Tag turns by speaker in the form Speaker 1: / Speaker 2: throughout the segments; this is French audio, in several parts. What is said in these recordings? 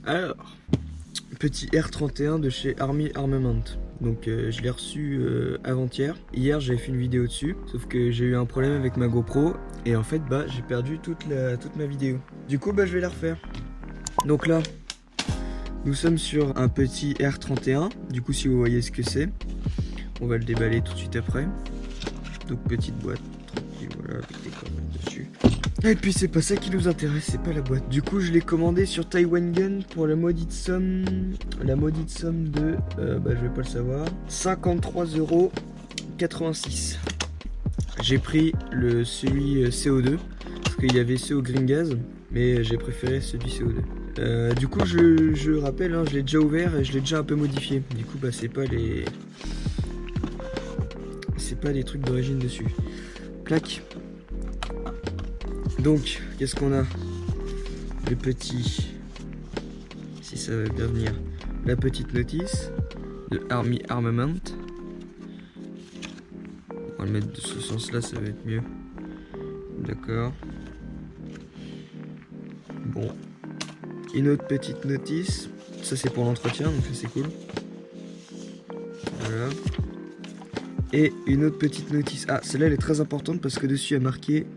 Speaker 1: Alors, petit R31 de chez Army Armament. Donc je l'ai reçu avant-hier. Hier j'avais fait une vidéo dessus, sauf que j'ai eu un problème avec ma GoPro et en fait bah j'ai perdu toute ma vidéo. Du coup bah je vais la refaire. Donc là, nous sommes sur un petit R31. Du coup si vous voyez ce que c'est, on va le déballer tout de suite après. Donc petite boîte, tranquille, voilà, avec des commandes dessus. Et puis c'est pas ça qui nous intéresse, c'est pas la boîte. Du coup je l'ai commandé sur Taiwan Gun pour la maudite somme de, je vais pas le savoir, 53,86 €. J'ai pris celui CO2, parce qu'il y avait ceux au green gas, mais j'ai préféré celui CO2. Du coup je rappelle, hein, je l'ai déjà ouvert et je l'ai déjà un peu modifié. Du coup bah c'est pas les trucs d'origine dessus. Clac. Donc, qu'est-ce qu'on a? Le petit, si ça veut bien venir, la petite notice de Army Armament. On va le mettre de ce sens-là, ça va être mieux. D'accord. Bon. Une autre petite notice. Ça, c'est pour l'entretien, donc ça, c'est cool. Voilà. Et une autre petite notice. Ah, celle-là, elle est très importante parce que dessus, il y a marqué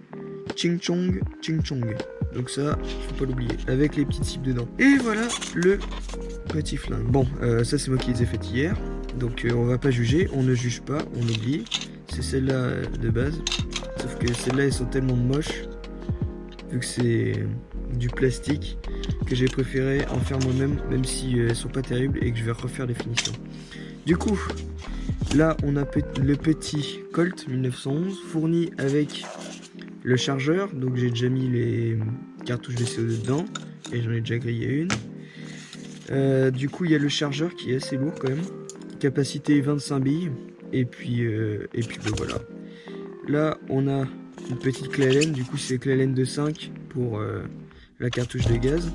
Speaker 1: Ching Chong, Ching Chong. Donc ça, faut pas l'oublier. Avec les petites cibles dedans. Et voilà le petit flingue. Bon, ça c'est moi qui les ai faites hier. Donc on va pas juger, on ne juge pas, on oublie. C'est celle-là de base. Sauf que celles-là, elles sont tellement moches, vu que c'est du plastique, que j'ai préféré en faire moi-même, même si elles sont pas terribles et que je vais refaire les finitions. Du coup, là on a le petit Colt 1911 fourni avec le chargeur, donc j'ai déjà mis les cartouches de CO2 dedans et j'en ai déjà grillé une. Du coup il y a le chargeur qui est assez lourd quand même, capacité 25 billes et puis ben voilà. Là on a une petite clé Allen, du coup c'est clé Allen de 5 pour la cartouche de gaz.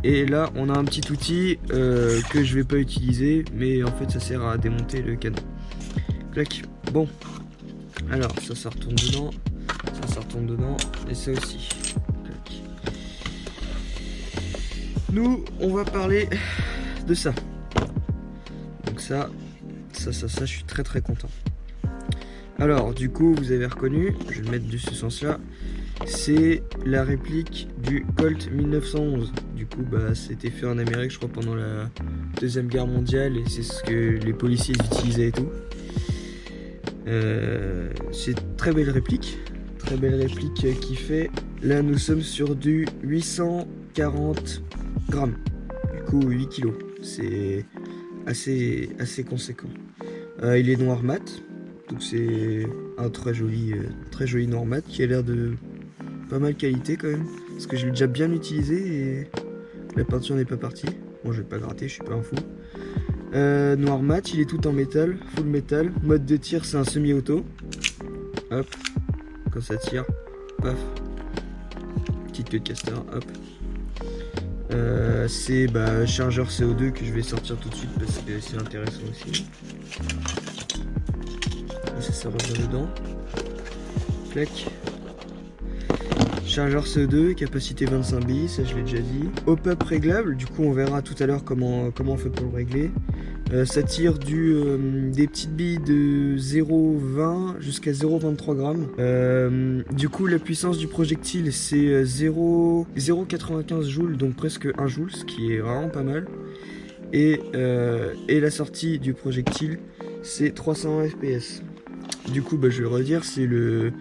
Speaker 1: Et là on a un petit outil que je vais pas utiliser, mais en fait ça sert à démonter le canon. Clac. Bon, alors ça retourne dedans. Ça retourne dedans et ça aussi. Clac. Nous on va parler de ça. Donc ça je suis très content. Alors du coup vous avez reconnu, je vais le mettre de ce sens là, c'est la réplique du Colt 1911. Du coup bah c'était fait en Amérique je crois pendant la Deuxième Guerre mondiale et c'est ce que les policiers utilisaient et tout. C'est très belle réplique. Très belle réplique qui fait, là nous sommes sur du 840 grammes, du coup 8 kilos, c'est assez conséquent. Il est noir mat, donc c'est un très joli noir mat qui a l'air de pas mal qualité quand même, parce que je l'ai déjà bien utilisé et la peinture n'est pas partie. Bon je vais pas gratter, je suis pas un fou. Noir mat, il est tout en métal, full métal, mode de tir c'est un semi-auto, hop. Quand ça tire, paf, petite queue de castor, hop. C'est chargeur CO2 que je vais sortir tout de suite parce que c'est intéressant aussi. Et ça revient dedans. Clac. Chargeur CO2, capacité 25 billes, ça je l'ai déjà dit. Hop-up réglable, du coup on verra tout à l'heure comment on fait pour le régler. Ça tire des petites billes de 0,20 jusqu'à 0,23 grammes. Du coup la puissance du projectile c'est 0,95 joules, donc presque 1 joule, ce qui est vraiment pas mal. Et la sortie du projectile c'est 320 fps. Du coup je vais le redire, c'est le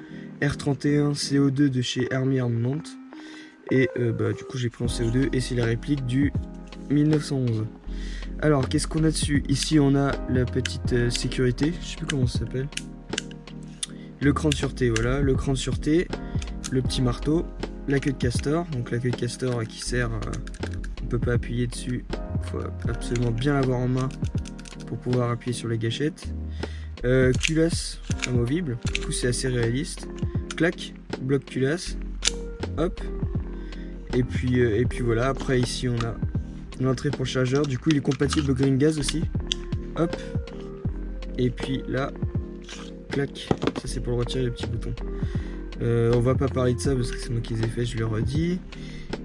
Speaker 1: R31 CO2 de chez Army Armament. Et du coup j'ai pris en CO2 et c'est la réplique du 1911. Alors qu'est-ce qu'on a dessus? Ici on a la petite sécurité, je sais plus comment ça s'appelle. Le cran de sûreté, voilà, le cran de sûreté, le petit marteau, la queue de castor, donc la queue de castor qui sert, on peut pas appuyer dessus, il faut absolument bien l'avoir en main pour pouvoir appuyer sur les gâchettes. Culasse amovible, du coup c'est assez réaliste. Clac, bloc culasse, hop. Et puis voilà, après ici on a l'entrée pour le chargeur, du coup il est compatible au green gas aussi, hop. Et puis là, clac, ça c'est pour le retirer, le petit bouton. On va pas parler de ça parce que c'est moi qui les ai fait, je le redis.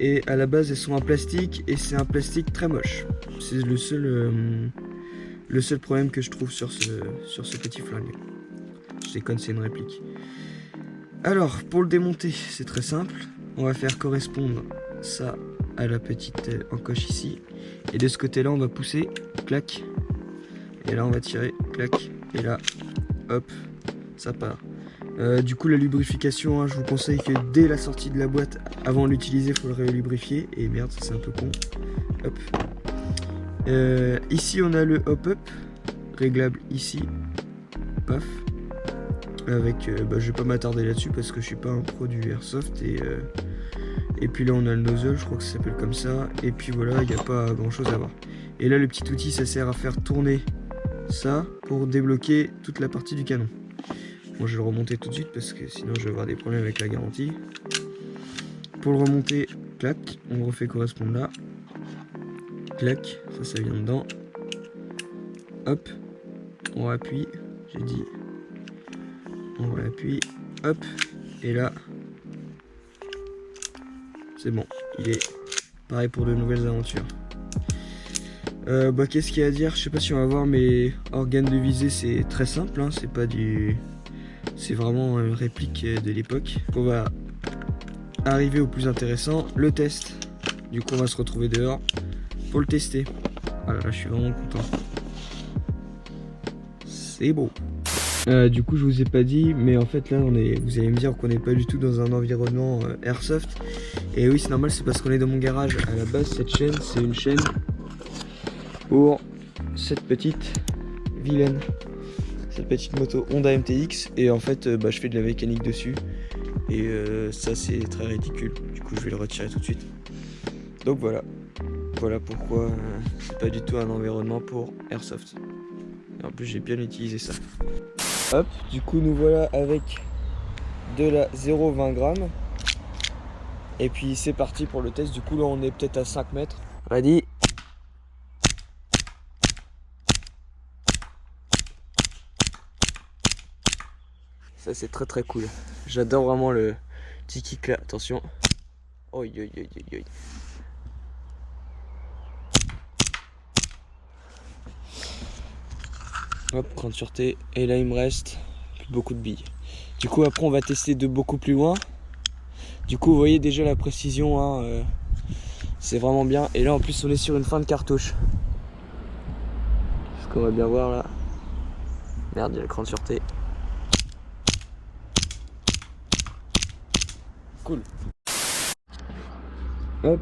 Speaker 1: et à la base elles sont en plastique et c'est un plastique très moche. C'est le seul problème que je trouve sur ce petit flingue. Je déconne, c'est une réplique. Alors pour le démonter c'est très simple. On va faire correspondre ça à la petite encoche ici. Et de ce côté là on va pousser, clac. Et là on va tirer, clac. Et là, hop, ça part. Du coup la lubrification, hein, je vous conseille que dès la sortie de la boîte, avant de l'utiliser, il faut le rélubrifier. Et merde, c'est un peu con. Hop. Ici on a le hop-up, réglable ici. Paf. Avec, je vais pas m'attarder là-dessus parce que je suis pas un pro du airsoft. Et puis là on a le nozzle, je crois que ça s'appelle comme ça. Et puis voilà, il n'y a pas grand chose à voir. Et là le petit outil, ça sert à faire tourner ça pour débloquer toute la partie du canon. Bon, je vais le remonter tout de suite parce que sinon je vais avoir des problèmes avec la garantie. Pour le remonter, clac, on refait correspondre là. Clac, ça vient dedans. Hop, on appuie, j'ai dit. On appuie, hop, et là, c'est bon, il est pareil pour de nouvelles aventures. Qu'est-ce qu'il y a à dire? Je sais pas si on va voir mes organes de visée, c'est très simple, hein, c'est pas du... C'est vraiment une réplique de l'époque. On va arriver au plus intéressant, le test. Du coup on va se retrouver dehors pour le tester. Voilà, là je suis vraiment content. C'est beau. Du coup je vous ai pas dit, mais en fait là vous allez me dire qu'on n'est pas du tout dans un environnement airsoft. Et oui c'est normal, c'est parce qu'on est dans mon garage. À la base cette chaîne c'est une chaîne pour cette petite vilaine, cette petite moto Honda MTX. Et en fait je fais de la mécanique dessus. Et ça c'est très ridicule. Du coup je vais le retirer tout de suite. Donc voilà. Voilà pourquoi c'est pas du tout un environnement pour airsoft. Et en plus j'ai bien utilisé ça. Hop, du coup nous voilà avec de la 0,20 grammes. Et puis c'est parti pour le test. Du coup là on est peut-être à 5 mètres. Ready. Ça c'est très très cool. J'adore vraiment le petit kick là. Attention. Oi, oi, oi, oi, oi. Hop, grande sûreté. Et là il me reste plus beaucoup de billes. Du coup après on va tester de beaucoup plus loin. Du coup vous voyez déjà la précision, hein, c'est vraiment bien. Et là en plus on est sur une fin de cartouche. Ce qu'on va bien voir là. Merde, il y a la grande sûreté. Cool. Hop.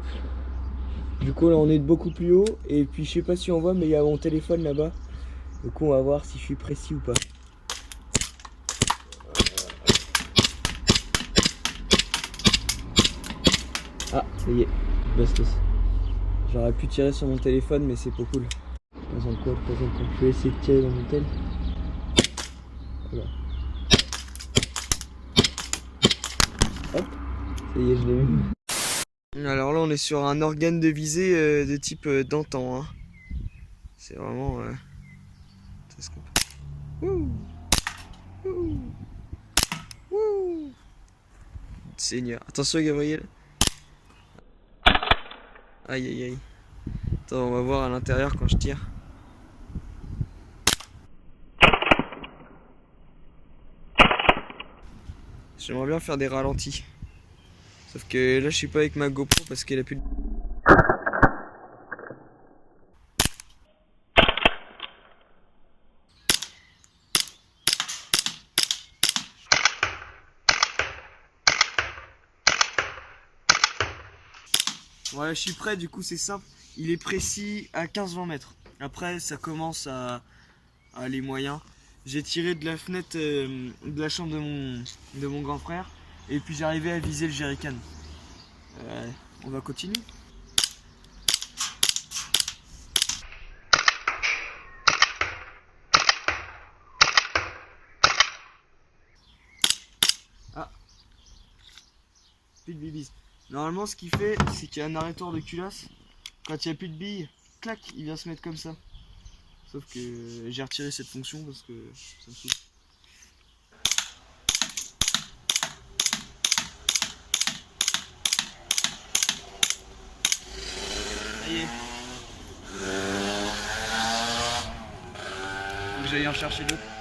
Speaker 1: Du coup là on est de beaucoup plus haut. Et puis je sais pas si on voit mais il y a mon téléphone là-bas. Du coup on va voir si je suis précis ou pas. Ah ça y est, bastos. J'aurais pu tirer sur mon téléphone mais c'est pas cool. Pas encore. Je vais essayer de tirer dans mon tel. Voilà. Hop, ça y est je l'ai eu. Alors là on est sur un organe de visée de type d'antan, hein. C'est vraiment... c'est ce qu'on peut... Wouh. Wouh. Wouh. Seigneur. Attention Gabriel. Aïe aïe aïe. Attends, on va voir à l'intérieur quand je tire. J'aimerais bien faire des ralentis. Sauf que là je suis pas avec ma GoPro parce qu'elle a plus de... Voilà, je suis prêt, du coup c'est simple. Il est précis à 15-20 mètres. Après ça commence à aller moyen. J'ai tiré de la fenêtre de la chambre de mon grand frère. Et puis j'ai arrivé à viser le jerrycan. On va continuer. Ah, plus de bibis. Normalement ce qu'il fait c'est qu'il y a un arrêtoir de culasse. Quand il n'y a plus de billes, clac, il vient se mettre comme ça. Sauf que j'ai retiré cette fonction parce que ça me saoule.
Speaker 2: que j'aille en chercher d'autres.